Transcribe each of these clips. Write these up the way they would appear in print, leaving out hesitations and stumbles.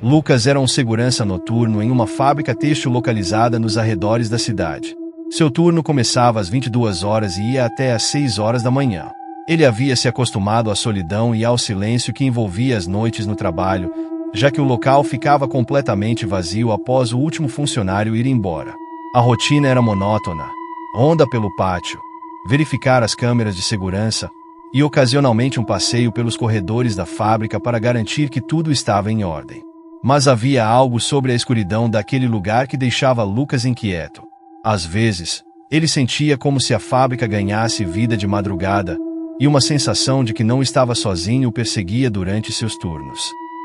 Lucas era um segurança noturno em uma fábrica têxtil localizada nos arredores da cidade. Seu turno começava às 22 horas e ia até às 6 horas da manhã. Ele havia se acostumado à solidão e ao silêncio que envolvia as noites no trabalho, já que o local ficava completamente vazio após o último funcionário ir embora. A rotina era monótona: ronda pelo pátio, verificar as câmeras de segurança e ocasionalmente um passeio pelos corredores da fábrica para garantir que tudo estava em ordem. Mas havia algo sobre a escuridão daquele lugar que deixava Lucas inquieto. Às vezes, ele sentia como se a fábrica ganhasse vida de madrugada, e uma sensação de que não estava sozinho o perseguia durante seus turnos.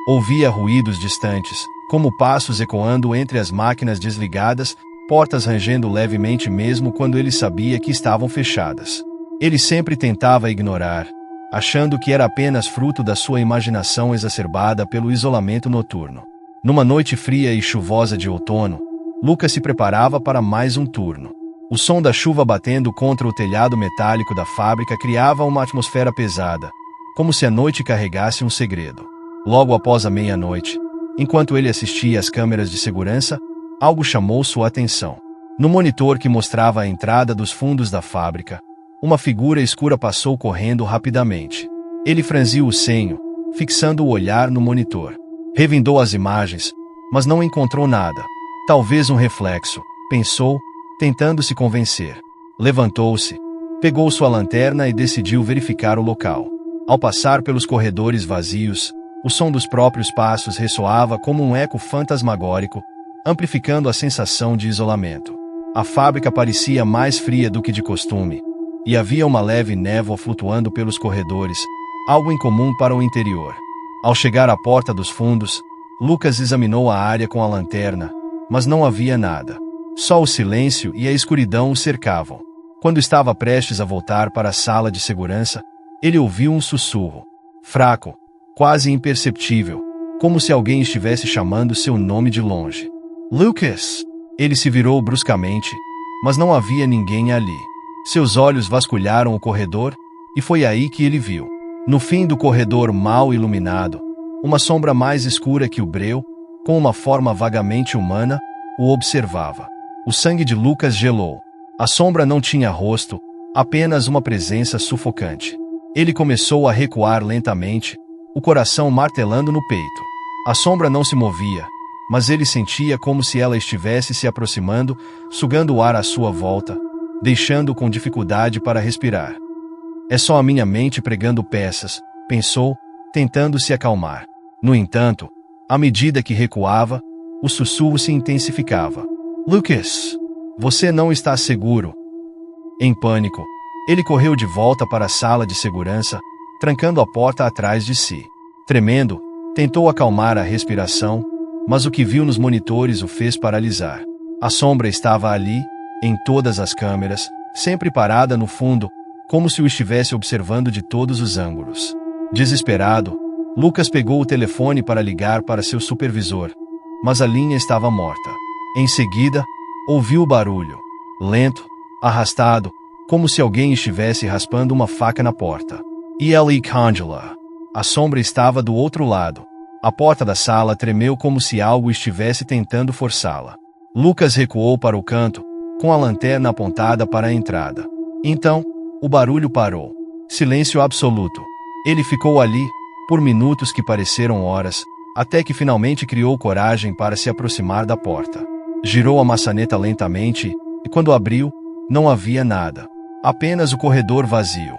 Ouvia ruídos distantes, como passos ecoando entre as máquinas desligadas, portas rangendo levemente mesmo quando ele sabia que estavam fechadas. Ele sempre tentava ignorar, achando que era apenas fruto da sua imaginação exacerbada pelo isolamento noturno. Numa noite fria e chuvosa de outono, Lucas se preparava para mais um turno. O som da chuva batendo contra o telhado metálico da fábrica criava uma atmosfera pesada, como se a noite carregasse um segredo. Logo após a meia-noite, enquanto ele assistia às câmeras de segurança, algo chamou sua atenção. No monitor que mostrava a entrada dos fundos da fábrica, uma figura escura passou correndo rapidamente. Ele franziu o senho, fixando o olhar no monitor. Revindou as imagens, mas não encontrou nada. Talvez um reflexo, pensou, tentando se convencer. Levantou-se, pegou sua lanterna e decidiu verificar o local. Ao passar pelos corredores vazios, o som dos próprios passos ressoava como um eco fantasmagórico, amplificando a sensação de isolamento. A fábrica parecia mais fria do que de costume, e havia uma leve névoa flutuando pelos corredores, algo incomum para o interior. Ao chegar à porta dos fundos, Lucas examinou a área com a lanterna, mas não havia nada. Só o silêncio e a escuridão o cercavam. Quando estava prestes a voltar para a sala de segurança, ele ouviu um sussurro, fraco, quase imperceptível, como se alguém estivesse chamando seu nome de longe. Lucas! Ele se virou bruscamente, mas não havia ninguém ali. Seus olhos vasculharam o corredor, e foi aí que ele viu. No fim do corredor mal iluminado, uma sombra mais escura que o breu, com uma forma vagamente humana, o observava. O sangue de Lucas gelou. A sombra não tinha rosto, apenas uma presença sufocante. Ele começou a recuar lentamente, o coração martelando no peito. A sombra não se movia, mas ele sentia como se ela estivesse se aproximando, sugando o ar à sua volta, deixando-o com dificuldade para respirar. É só a minha mente pregando peças, pensou, tentando se acalmar. No entanto, à medida que recuava, o sussurro se intensificava. Lucas, você não está seguro. Em pânico, ele correu de volta para a sala de segurança, trancando a porta atrás de si. Tremendo, tentou acalmar a respiração, mas o que viu nos monitores o fez paralisar. A sombra estava ali, em todas as câmeras, sempre parada no fundo, como se o estivesse observando de todos os ângulos. Desesperado, Lucas pegou o telefone para ligar para seu supervisor, mas a linha estava morta. Em seguida, ouviu o barulho, lento, arrastado, como se alguém estivesse raspando uma faca na porta. Eli Congela. A sombra estava do outro lado. A porta da sala tremeu como se algo estivesse tentando forçá-la. Lucas recuou para o canto, com a lanterna apontada para a entrada. Então, o barulho parou. Silêncio absoluto. Ele ficou ali, por minutos que pareceram horas, até que finalmente criou coragem para se aproximar da porta. Girou a maçaneta lentamente, e quando abriu, não havia nada. Apenas o corredor vazio.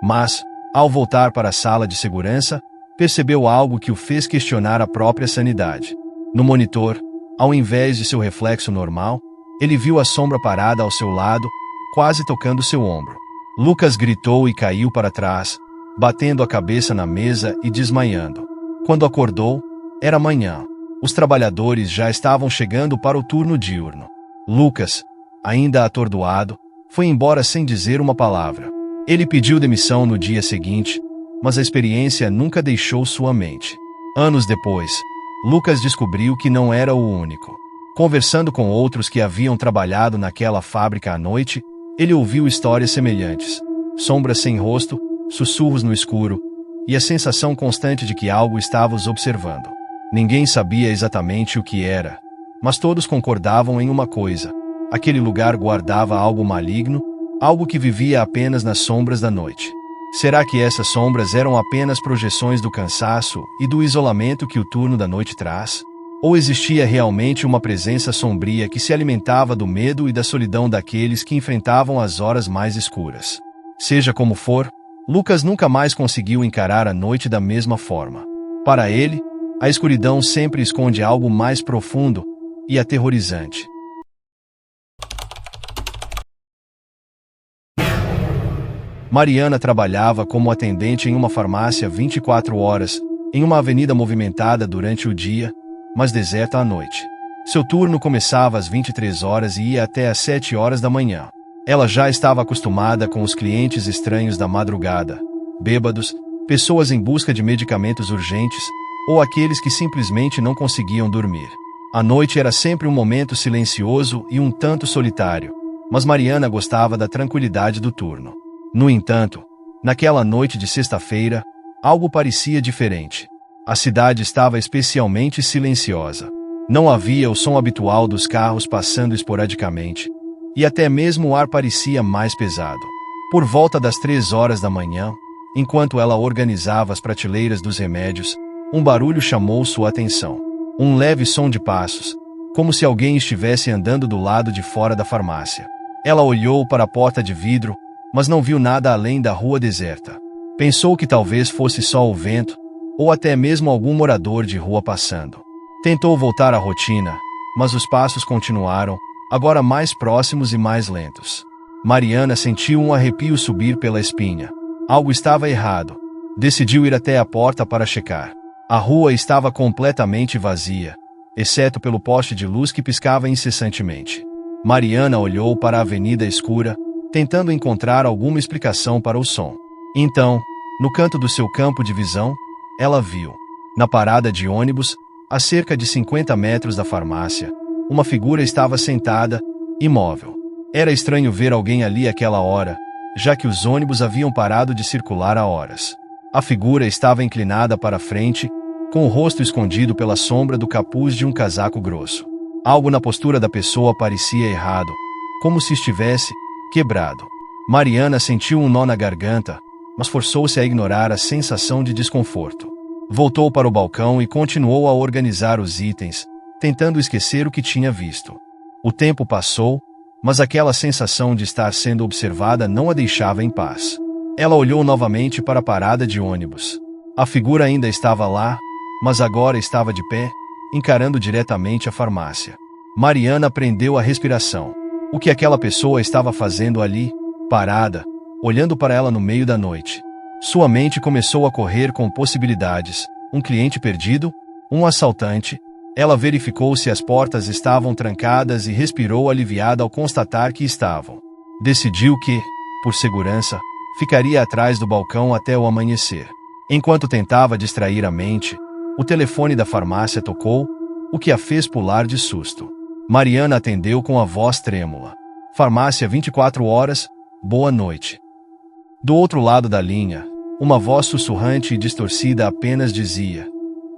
Mas, ao voltar para a sala de segurança, percebeu algo que o fez questionar a própria sanidade. No monitor, ao invés de seu reflexo normal, ele viu a sombra parada ao seu lado, quase tocando seu ombro. Lucas gritou e caiu para trás, batendo a cabeça na mesa e desmaiando. Quando acordou, era manhã. Os trabalhadores já estavam chegando para o turno diurno. Lucas, ainda atordoado, foi embora sem dizer uma palavra. Ele pediu demissão no dia seguinte, mas a experiência nunca deixou sua mente. Anos depois, Lucas descobriu que não era o único. Conversando com outros que haviam trabalhado naquela fábrica à noite, ele ouviu histórias semelhantes. Sombras sem rosto, sussurros no escuro, e a sensação constante de que algo estava os observando. Ninguém sabia exatamente o que era, mas todos concordavam em uma coisa: aquele lugar guardava algo maligno, algo que vivia apenas nas sombras da noite. Será que essas sombras eram apenas projeções do cansaço e do isolamento que o turno da noite traz? Ou existia realmente uma presença sombria que se alimentava do medo e da solidão daqueles que enfrentavam as horas mais escuras? Seja como for, Lucas nunca mais conseguiu encarar a noite da mesma forma. Para ele, a escuridão sempre esconde algo mais profundo e aterrorizante. Mariana trabalhava como atendente em uma farmácia 24 horas, em uma avenida movimentada durante o dia, mas deserta à noite. Seu turno começava às 23 horas e ia até às 7 horas da manhã. Ela já estava acostumada com os clientes estranhos da madrugada, bêbados, pessoas em busca de medicamentos urgentes, ou aqueles que simplesmente não conseguiam dormir. A noite era sempre um momento silencioso e um tanto solitário, mas Mariana gostava da tranquilidade do turno. No entanto, naquela noite de sexta-feira, algo parecia diferente. A cidade estava especialmente silenciosa. Não havia o som habitual dos carros passando esporadicamente, e até mesmo o ar parecia mais pesado. Por volta das 3 horas da manhã, enquanto ela organizava as prateleiras dos remédios, um barulho chamou sua atenção. Um leve som de passos, como se alguém estivesse andando do lado de fora da farmácia. Ela olhou para a porta de vidro, mas não viu nada além da rua deserta. Pensou que talvez fosse só o vento, ou até mesmo algum morador de rua passando. Tentou voltar à rotina, mas os passos continuaram, agora mais próximos e mais lentos. Mariana sentiu um arrepio subir pela espinha. Algo estava errado. Decidiu ir até a porta para checar. A rua estava completamente vazia, exceto pelo poste de luz que piscava incessantemente. Mariana olhou para a avenida escura, tentando encontrar alguma explicação para o som. Então, no canto do seu campo de visão, ela viu, na parada de ônibus, a cerca de 50 metros da farmácia, uma figura estava sentada, imóvel. Era estranho ver alguém ali àquela hora, já que os ônibus haviam parado de circular há horas. A figura estava inclinada para frente, com o rosto escondido pela sombra do capuz de um casaco grosso. Algo na postura da pessoa parecia errado, como se estivesse quebrado. Mariana sentiu um nó na garganta, mas forçou-se a ignorar a sensação de desconforto. Voltou para o balcão e continuou a organizar os itens, tentando esquecer o que tinha visto. O tempo passou, mas aquela sensação de estar sendo observada não a deixava em paz. Ela olhou novamente para a parada de ônibus. A figura ainda estava lá, mas agora estava de pé, encarando diretamente a farmácia. Mariana prendeu a respiração. O que aquela pessoa estava fazendo ali, parada, olhando para ela no meio da noite? Sua mente começou a correr com possibilidades. Um cliente perdido? Um assaltante? Ela verificou se as portas estavam trancadas e respirou aliviada ao constatar que estavam. Decidiu que, por segurança, ficaria atrás do balcão até o amanhecer. Enquanto tentava distrair a mente, o telefone da farmácia tocou, o que a fez pular de susto. Mariana atendeu com a voz trêmula. Farmácia 24 horas, boa noite. Do outro lado da linha, uma voz sussurrante e distorcida apenas dizia: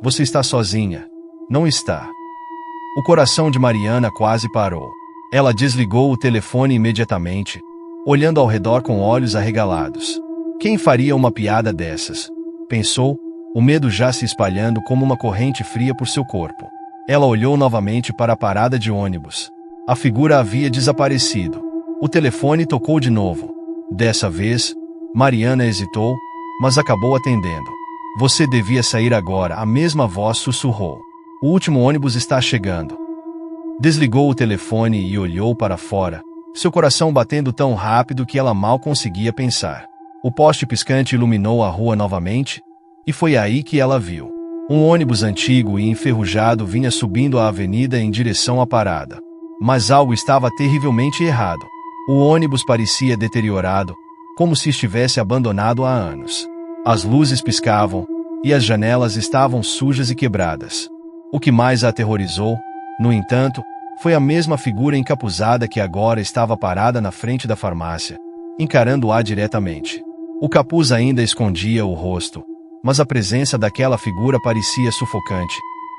você está sozinha. Não está. O coração de Mariana quase parou. Ela desligou o telefone imediatamente, olhando ao redor com olhos arregalados. Quem faria uma piada dessas? Pensou, o medo já se espalhando como uma corrente fria por seu corpo. Ela olhou novamente para a parada de ônibus. A figura havia desaparecido. O telefone tocou de novo. Dessa vez, Mariana hesitou, mas acabou atendendo. Você devia sair agora, a mesma voz sussurrou. O último ônibus está chegando. Desligou o telefone e olhou para fora, seu coração batendo tão rápido que ela mal conseguia pensar. O poste piscante iluminou a rua novamente, e foi aí que ela viu. Um ônibus antigo e enferrujado vinha subindo a avenida em direção à parada. Mas algo estava terrivelmente errado. O ônibus parecia deteriorado, como se estivesse abandonado há anos. As luzes piscavam, e as janelas estavam sujas e quebradas. O que mais a aterrorizou, no entanto, foi a mesma figura encapuzada que agora estava parada na frente da farmácia, encarando-a diretamente. O capuz ainda escondia o rosto, mas a presença daquela figura parecia sufocante,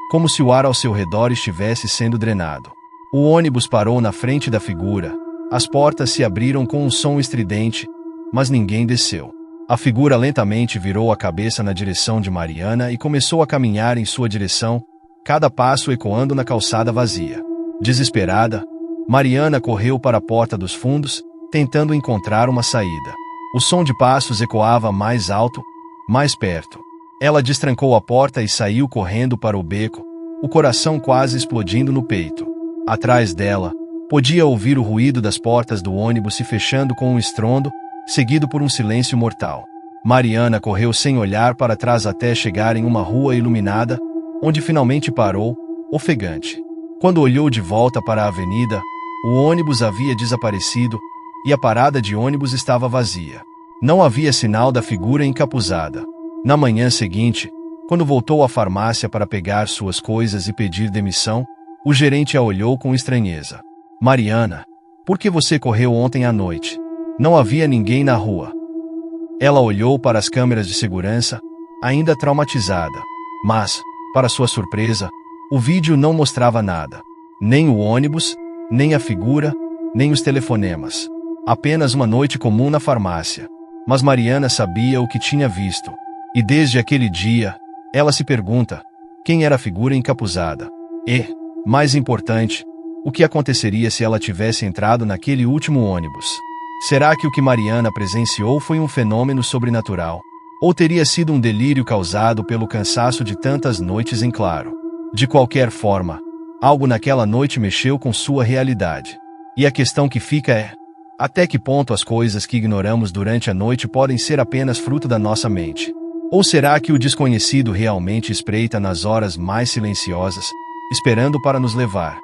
como se o ar ao seu redor estivesse sendo drenado. O ônibus parou na frente da figura. As portas se abriram com um som estridente, mas ninguém desceu. A figura lentamente virou a cabeça na direção de Mariana e começou a caminhar em sua direção, cada passo ecoando na calçada vazia. Desesperada, Mariana correu para a porta dos fundos, tentando encontrar uma saída. O som de passos ecoava mais alto, mais perto. Ela destrancou a porta e saiu correndo para o beco, o coração quase explodindo no peito. Atrás dela, podia ouvir o ruído das portas do ônibus se fechando com um estrondo, seguido por um silêncio mortal. Mariana correu sem olhar para trás até chegar em uma rua iluminada, onde finalmente parou, ofegante. Quando olhou de volta para a avenida, o ônibus havia desaparecido e a parada de ônibus estava vazia. Não havia sinal da figura encapuzada. Na manhã seguinte, quando voltou à farmácia para pegar suas coisas e pedir demissão, o gerente a olhou com estranheza. Mariana, por que você correu ontem à noite? Não havia ninguém na rua. Ela olhou para as câmeras de segurança, ainda traumatizada. Mas, para sua surpresa, o vídeo não mostrava nada. Nem o ônibus, nem a figura, nem os telefonemas. Apenas uma noite comum na farmácia. Mas Mariana sabia o que tinha visto. E desde aquele dia, ela se pergunta, quem era a figura encapuzada? E, mais importante, o que aconteceria se ela tivesse entrado naquele último ônibus? Será que o que Mariana presenciou foi um fenômeno sobrenatural? Ou teria sido um delírio causado pelo cansaço de tantas noites em claro? De qualquer forma, algo naquela noite mexeu com sua realidade. E a questão que fica é, até que ponto as coisas que ignoramos durante a noite podem ser apenas fruto da nossa mente? Ou será que o desconhecido realmente espreita nas horas mais silenciosas, esperando para nos levar?